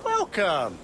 Welcome.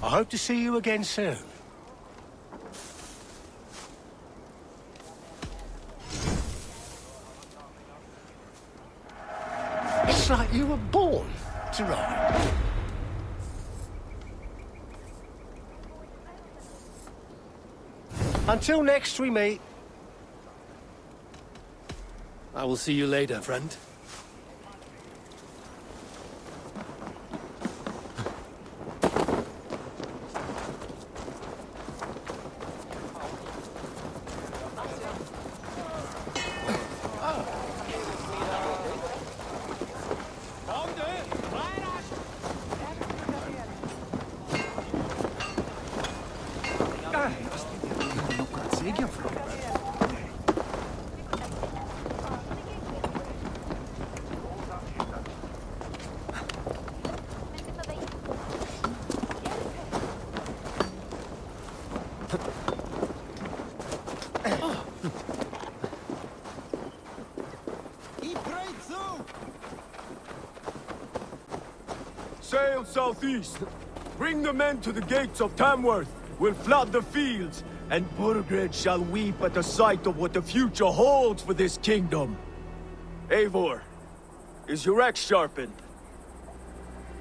I hope to see you again soon. It's like you were born to ride. Until next we meet. I will see you later, friend. Sail southeast. Bring the men to the gates of Tamsworth. We'll flood the fields, and Burgred shall weep at the sight of what the future holds for this kingdom. Eivor, is your axe sharpened?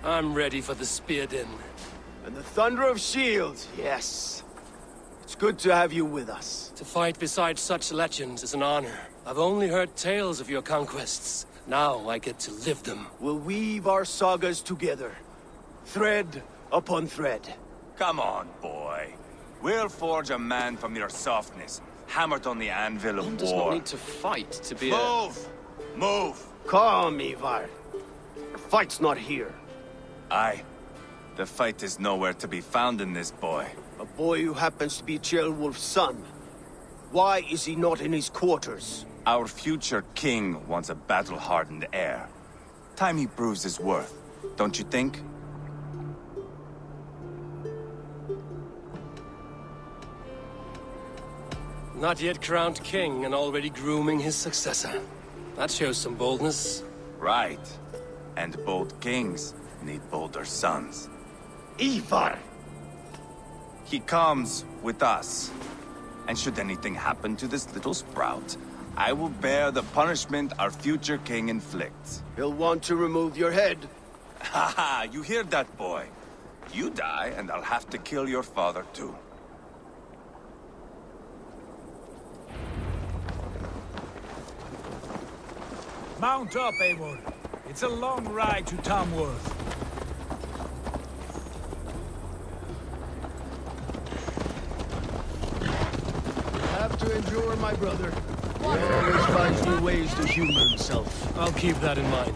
I'm ready for the spear din. And the thunder of shields, yes. It's good to have you with us. To fight beside such legends is an honor. I've only heard tales of your conquests. Now I get to live them. We'll weave our sagas together, thread upon thread. Come on, boy. We'll forge a man from your softness, hammered on the anvil of One war. does not need to fight to be Move! Move! Calm, Eivor. The fight's not here. Aye. The fight is nowhere to be found in this boy. A boy who happens to be Ceolwulf's son. Why is he not in his quarters? Our future king wants a battle-hardened heir. Time he proves his worth, don't you think? Not yet crowned king and already grooming his successor. That shows some boldness. Right. And bold kings need bolder sons. Eivor! He comes with us. And should anything happen to this little sprout, I will bear the punishment our future king inflicts. He'll want to remove your head. Haha, you hear that, boy? You die, and I'll have to kill your father, too. Mount up, Eivor. It's a long ride to Tamsworth. Have to endure, my brother. He always finds new ways to humor himself. I'll keep that in mind.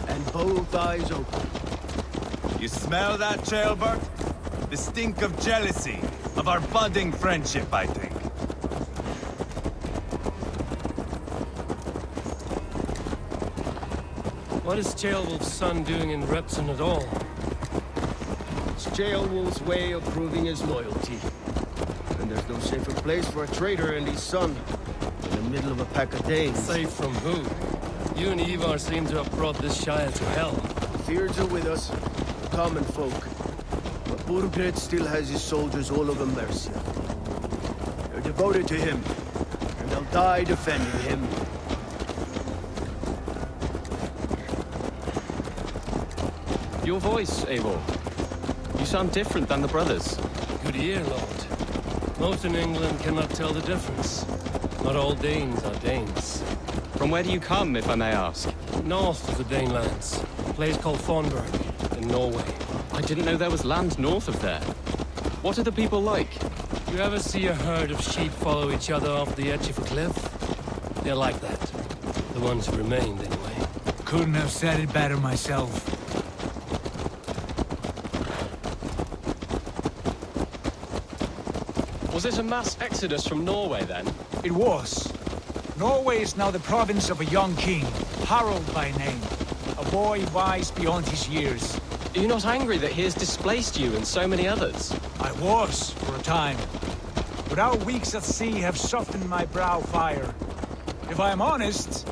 And both eyes open. You smell that, Ceolbert? The stink of jealousy, of our budding friendship, I think. What is Ceolwulf's son doing in Repton at all? It's Ceolwulf's way of proving his loyalty. And there's no safer place for a traitor and his son in the middle of a pack of Danes. Safe from who? You and Eivor seem to have brought this Shire to hell. Fears are with us, common folk. But Burgred still has his soldiers all over Mercia. They're devoted to him, and they'll die defending him. Your voice, Eivor. You sound different than the brothers. Good ear, Lord. Most in England cannot tell the difference. Not all Danes are Danes. From where do you come, if I may ask? North of the Danelands. A place called Thornburg, in Norway. I didn't know there was land north of there. What are the people like? You ever see a herd of sheep follow each other off the edge of a cliff? They're like that. The ones who remained, anyway. Couldn't have said it better myself. Was it a mass exodus from Norway, then? It was. Norway is now the province of a young king, Harald by name. A boy wise beyond his years. Are you not angry that he has displaced you and so many others? I was, for a time. But our weeks at sea have softened my brow fire. If I am honest,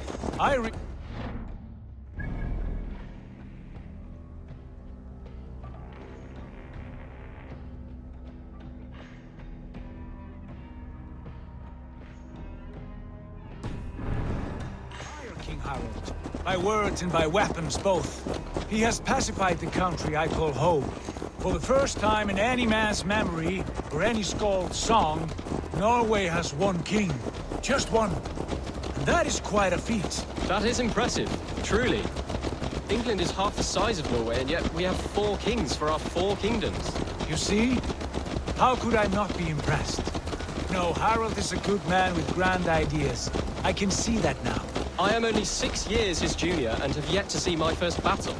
King Harald. By words and by weapons both. He has pacified the country I call home. For the first time in any man's memory, or any skald's song, Norway has one king. Just one. And that is quite a feat. That is impressive, truly. England is half the size of Norway, and yet we have 4 kings for our 4 kingdoms. You see? How could I not be impressed? No, Harald is a good man with grand ideas. I can see that now. I am only 6 years his junior and have yet to see my first battle.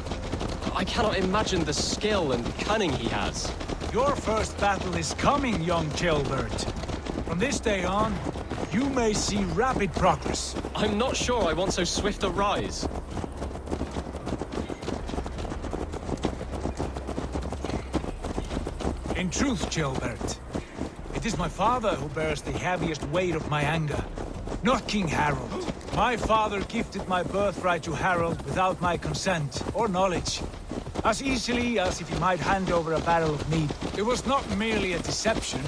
I cannot imagine the skill and cunning he has. Your first battle is coming, young Ceolbert. From this day on, you may see rapid progress. I'm not sure I want so swift a rise. In truth, Ceolbert, it is my father who bears the heaviest weight of my anger, not King Harald. My father gifted my birthright to Harald without my consent or knowledge. As easily as if he might hand over a barrel of meat. It was not merely a deception.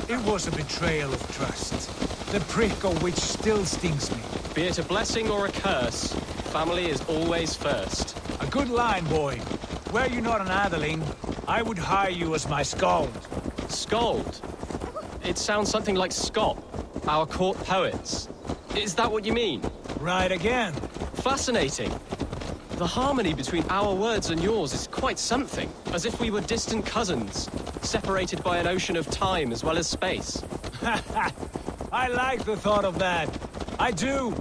It was a betrayal of trust. The prick of which still stings me. Be it a blessing or a curse, family is always first. A good line, boy. Were you not an atheling, I would hire you as my skald. Skald? It sounds something like Scott, our court poets. Is that what you mean? Right again. Fascinating. The harmony between our words and yours is quite something. As if we were distant cousins, separated by an ocean of time as well as space. I like the thought of that. I do.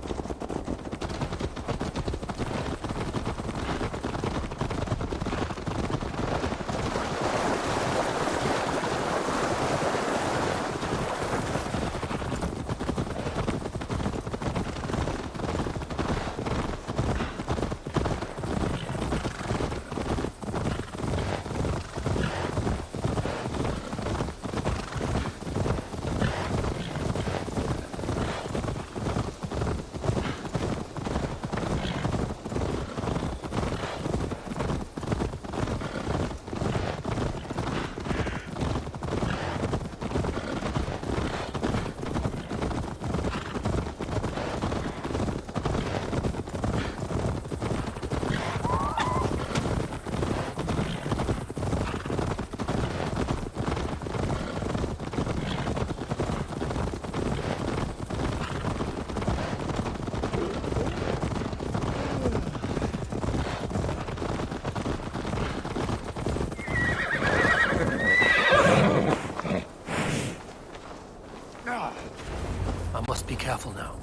I must be careful now.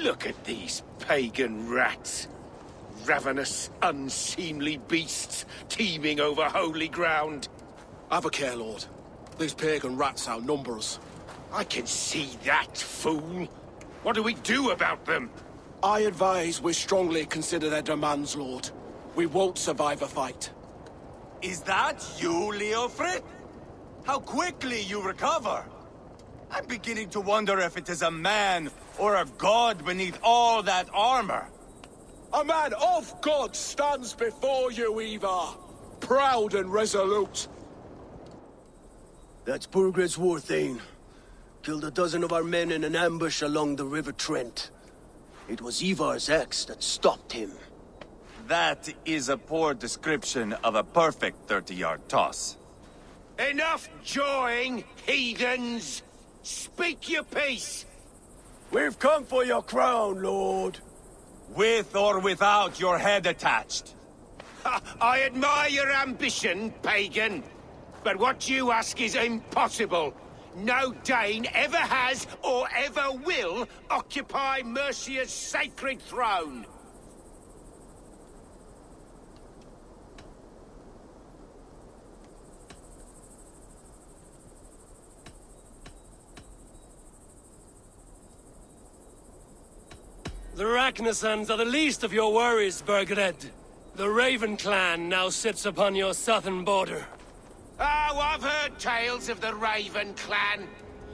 Look at these pagan rats. Ravenous, unseemly beasts teeming over holy ground. Have a care, Lord. These pagan rats outnumber us. I can see that, fool. What do we do about them? I advise we strongly consider their demands, Lord. We won't survive a fight. Is that you, Leofrid? How quickly you recover! I'm beginning to wonder if it is a man or a god beneath all that armor. A man of God stands before you, Eivor. Proud and resolute. That's Burgred's war thane. Killed a dozen of our men in an ambush along the River Trent. It was Eivor's axe that stopped him. That is a poor description of a perfect 30-yard toss. Enough jawing, heathens! Speak your piece! We've come for your crown, Lord. With or without your head attached. I admire your ambition, pagan. But what you ask is impossible. No Dane ever has or ever will occupy Mercia's sacred throne. The Ragnarsons are the least of your worries, Burgred. The Raven clan now sits upon your southern border. Oh, I've heard tales of the Raven clan.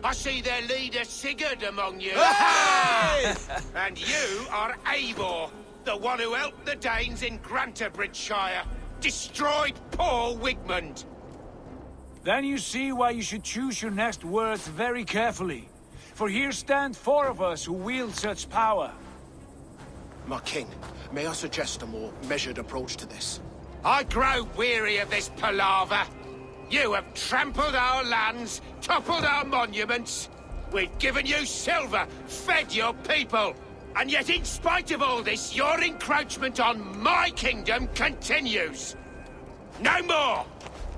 I see their leader Sigurd among you. Hey! And you are Eivor, the one who helped the Danes in Grantabridgeshire. Destroyed poor Wigmund. Then you see why you should choose your next words very carefully. For here stand 4 of us who wield such power. My king, may I suggest a more measured approach to this? I grow weary of this palaver. You have trampled our lands, toppled our monuments. We've given you silver, fed your people. And yet in spite of all this, your encroachment on my kingdom continues. No more!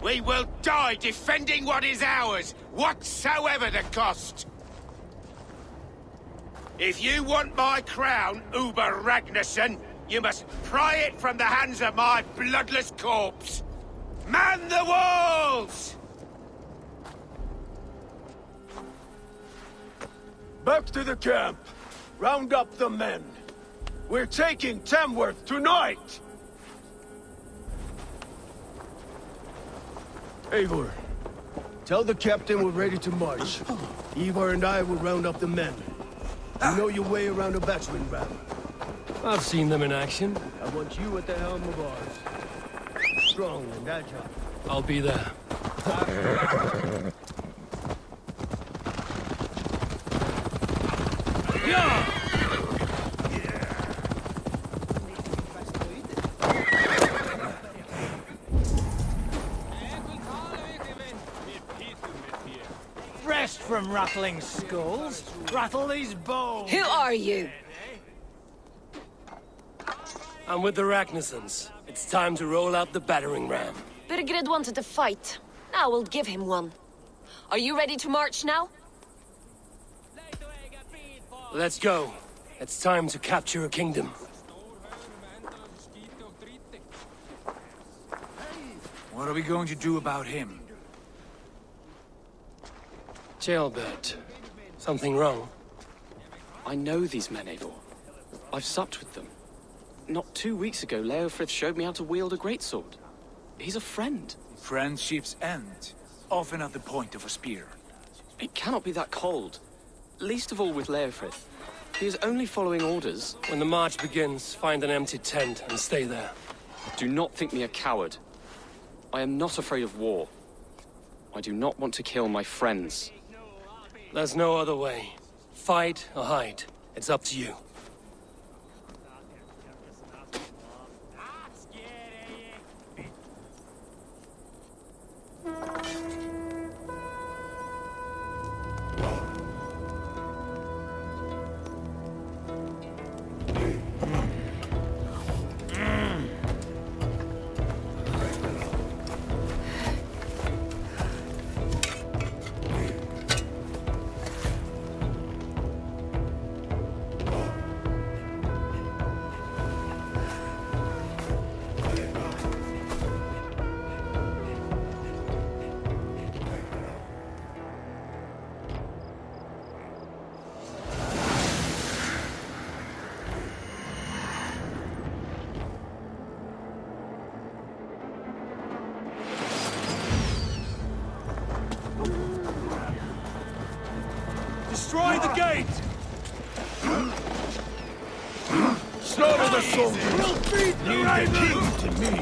We will die defending what is ours, whatsoever the cost. If you want my crown, Uber Ragnarsson, you must pry it from the hands of my bloodless corpse. Man the walls! Back to the camp. Round up the men. We're taking Tamsworth tonight! Eivor, tell the captain we're ready to march. Eivor and I will round up the men. You know your way around a battering ram. I've seen them in action. I want you at the helm of ours. Strong and agile. I'll be there. Yeah! Rest from rattling skulls. Rattle these bones. Who are you? I'm with the Ragnarsons. It's time to roll out the battering ram. Burgred wanted to fight. Now we'll give him one. Are you ready to march now? Let's go. It's time to capture a kingdom. What are we going to do about him? Jailbird. Something wrong? I know these men, Eivor. I've supped with them. Not 2 weeks ago, Leofrid showed me how to wield a greatsword. He's a friend. Friendship's end, often at the point of a spear. It cannot be that cold. Least of all with Leofrid. He is only following orders. When the march begins, find an empty tent and stay there. Do not think me a coward. I am not afraid of war. I do not want to kill my friends. There's no other way. Fight or hide. It's up to you. Slaughter the soldiers! We'll beat the king to me!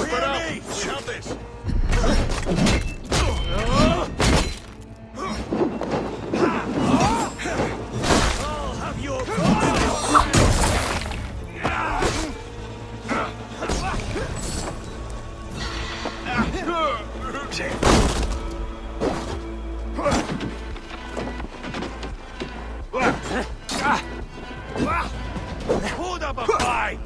Spread out! We have this! I'll have your Hold up a fight!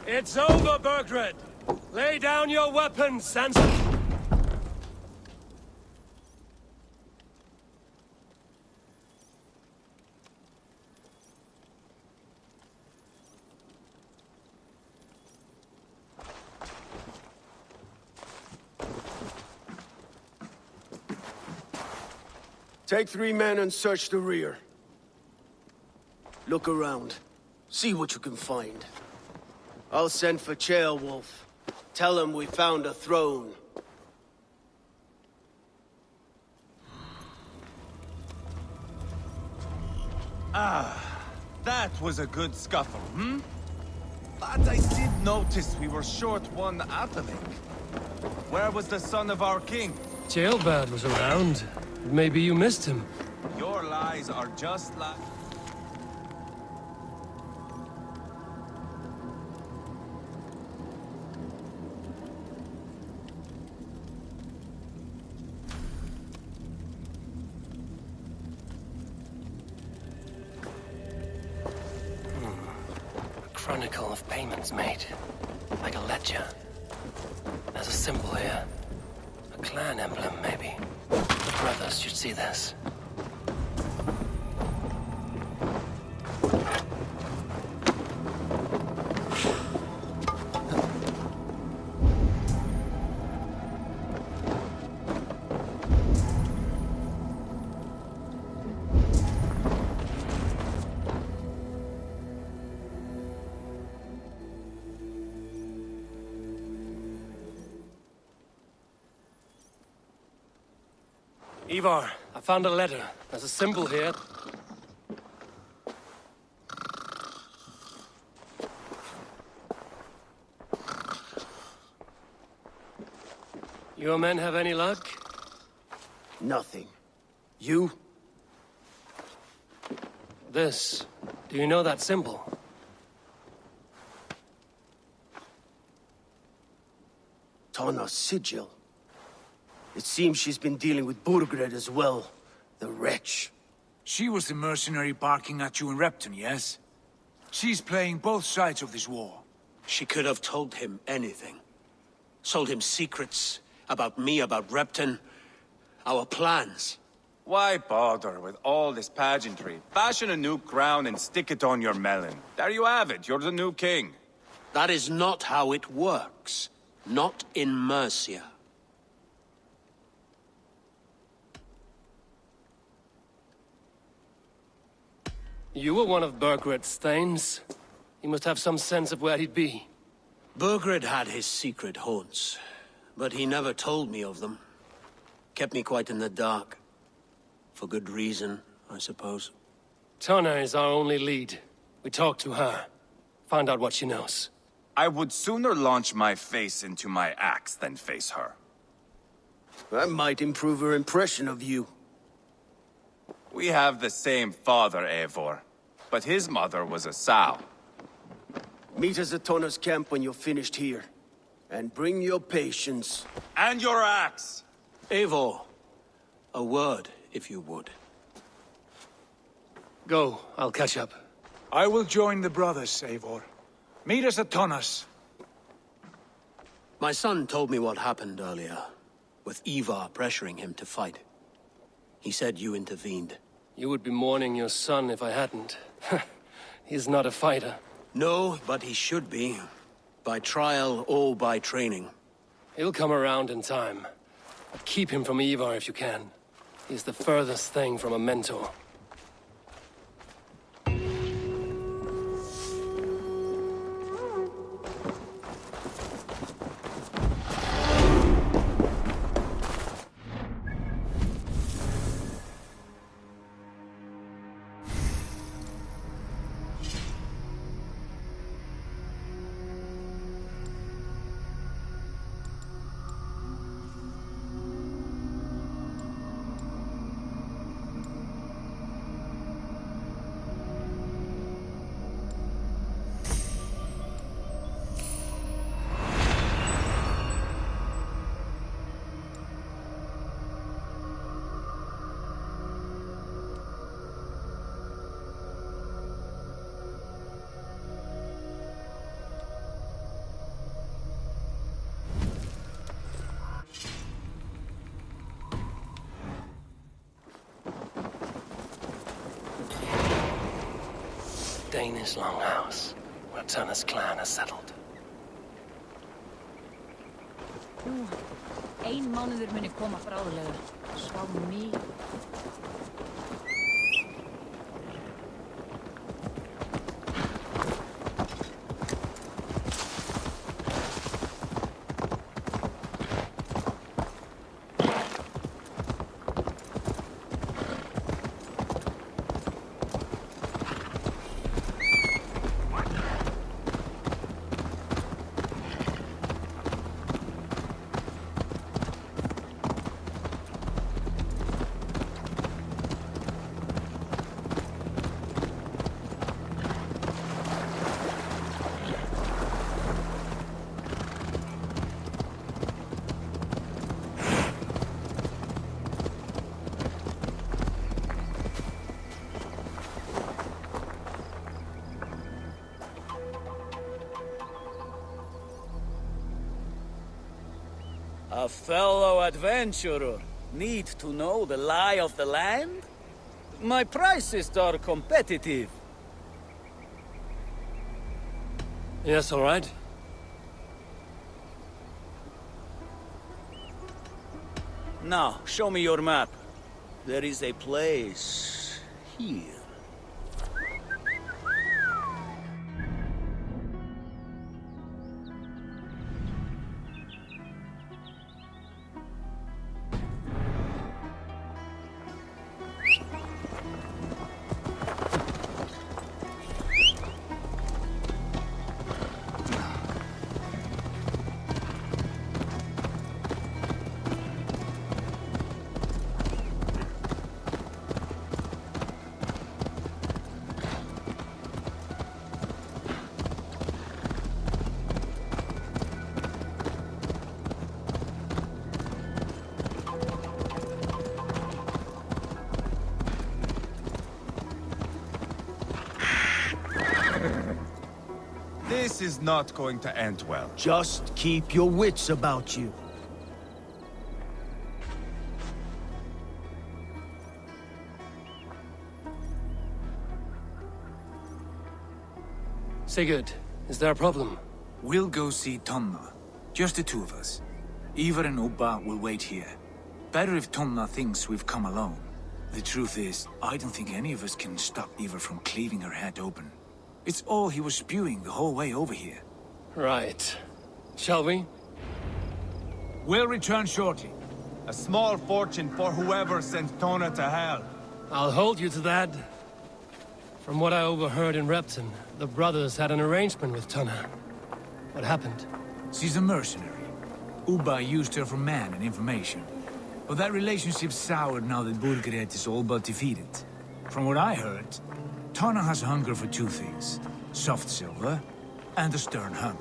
It's over, Burgred! Lay down your weapons, and... Take 3 men and search the rear. Look around. See what you can find. I'll send for Ceolwulf. Tell him we found a throne. That was a good scuffle, hmm? But I did notice we were short one atheling. Where was the son of our king? Ceolbad was around. Maybe you missed him. Your lies are just like... Chronicle of payments made. Like a ledger. There's a symbol here. A clan emblem, maybe. The brothers should see this. Eivor, I found a letter. There's a symbol here. Your men have any luck? Nothing. You? This. Do you know that symbol? Tana's sigil. It seems she's been dealing with Burgred as well. The wretch. She was the mercenary barking at you in Repton, yes? She's playing both sides of this war. She could have told him anything. Sold him secrets about me, about Repton, our plans. Why bother with all this pageantry? Fashion a new crown and stick it on your melon. There you have it, you're the new king. That is not how it works. Not in Mercia. You were one of Burgred's thanes. He must have some sense of where he'd be. Burgred had his secret haunts, but he never told me of them. Kept me quite in the dark. For good reason, I suppose. Tana is our only lead. We talk to her. Find out what she knows. I would sooner launch my face into my axe than face her. That might improve her impression of you. We have the same father, Eivor. But his mother was a sow. Meet us at Tana's camp when you're finished here. And bring your patience. And your axe! Eivor, a word, if you would. Go, I'll catch up. I will join the brothers, Eivor. Meet us at Tana's. My son told me what happened earlier, with Eivor pressuring him to fight. He said you intervened. You would be mourning your son if I hadn't. He's not a fighter. No, but he should be. By trial or by training. He'll come around in time. But keep him from Eivor if you can. He's the furthest thing from a mentor. Danish longhouse, where Tunna's clan is settled. Ein mánuður muni koma bráðlega. Svá mig. A fellow adventurer need to know the lie of the land? My prices are competitive. Yes, all right. Now, show me your map. There is a place here. This is not going to end well. Just keep your wits about you. Sigurd, is there a problem? We'll go see Tonna. Just the two of us. Eivor and Ubba will wait here. Better if Tonna thinks we've come alone. The truth is, I don't think any of us can stop Eivor from cleaving her head open. It's all he was spewing the whole way over here. Right. Shall we? We'll return shortly. A small fortune for whoever sent Tonna to hell. I'll hold you to that. From what I overheard in Repton, the brothers had an arrangement with Tonna. What happened? She's a mercenary. Ubba used her for man and information. But that relationship soured now that Burgred is all but defeated. From what I heard, Tonna has hunger for two things. Soft silver and a stern hunt.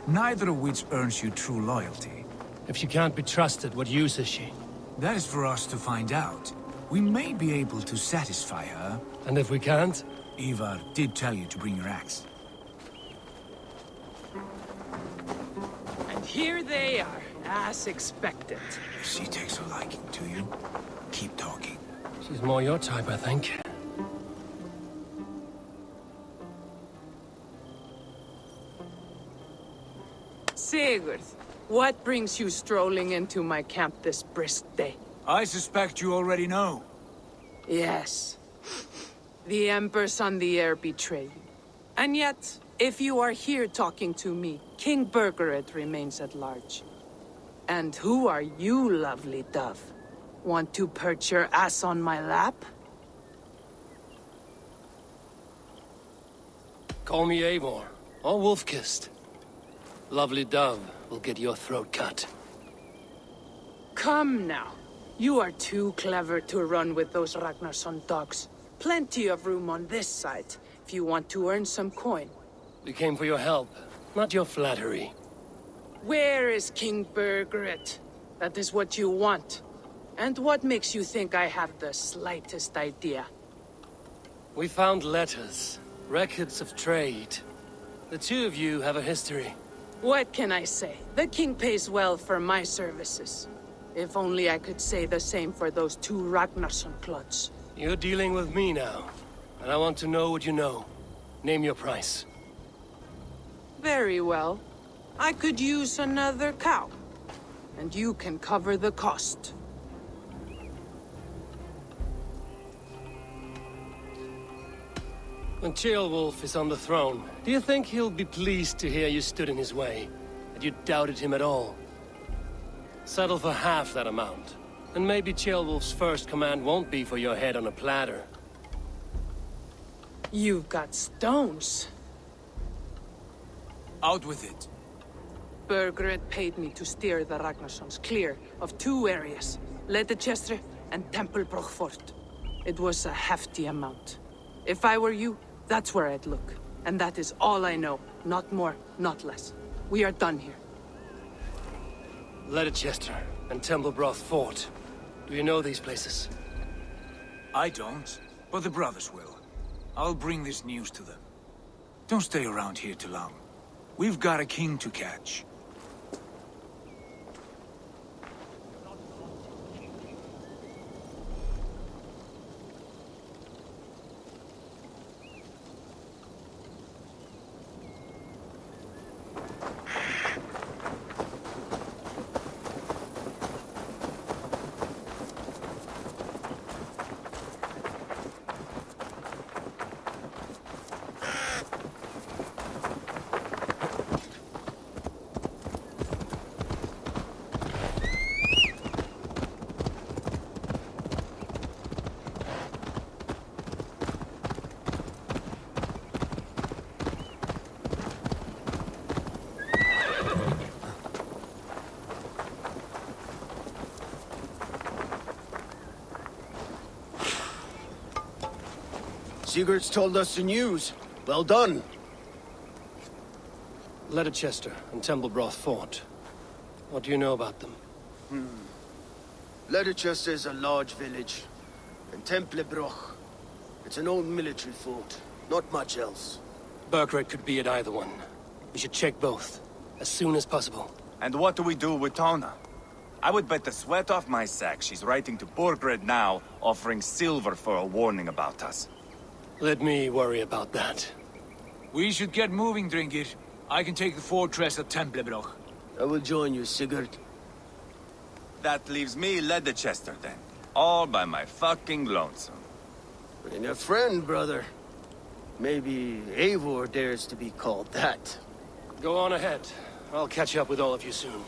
Neither of which earns you true loyalty. If she can't be trusted, what use is she? That is for us to find out. We may be able to satisfy her. And if we can't? Eivor did tell you to bring your axe. And here they are, as expected. If she takes a liking to you, keep talking. She's more your type, I think. Sigurd, what brings you strolling into my camp this brisk day? I suspect you already know. Yes. The Emperor's on the air betrayed you. And yet, if you are here talking to me, King Birgred remains at large. And who are you, lovely dove? Want to perch your ass on my lap? Call me Eivor, or Wolf-Kissed. Lovely dove will get your throat cut. Come now. You are too clever to run with those Ragnarsson dogs. Plenty of room on this side, if you want to earn some coin. We came for your help, not your flattery. Where is King Birgred? That is what you want. And what makes you think I have the slightest idea? We found letters, records of trade. The two of you have a history. What can I say? The king pays well for my services. If only I could say the same for those two Ragnarsson clods. You're dealing with me now, and I want to know what you know. Name your price. Very well. I could use another cow. And you can cover the cost. When Ceolwulf is on the throne, do you think he'll be pleased to hear you stood in his way? That you doubted him at all? Settle for half that amount. And maybe Ceolwulf's first command won't be for your head on a platter. You've got stones. Out with it. Birgred paid me to steer the Ragnarssons clear of two areas, Leicester and Templebroch Fort. It was a hefty amount. If I were you, that's where I'd look. And that is all I know. Not more, not less. We are done here. Leicester and Templebroch Fort. Do you know these places? I don't, but the brothers will. I'll bring this news to them. Don't stay around here too long. We've got a king to catch. Sigurd's told us the news. Well done. Leicester and Templebroch Fort. What do you know about them? Leicester is a large village. And Templebroch, it's an old military fort. Not much else. Birgred could be at either one. We should check both, as soon as possible. And what do we do with Tona? I would bet the sweat off my sack she's writing to Birgred now, offering silver for a warning about us. Let me worry about that. We should get moving, Dringir. I can take the fortress at Templebroch. I will join you, Sigurd. That leaves me Leicester then. All by my fucking lonesome. And a friend, brother. Maybe Eivor dares to be called that. Go on ahead. I'll catch up with all of you soon.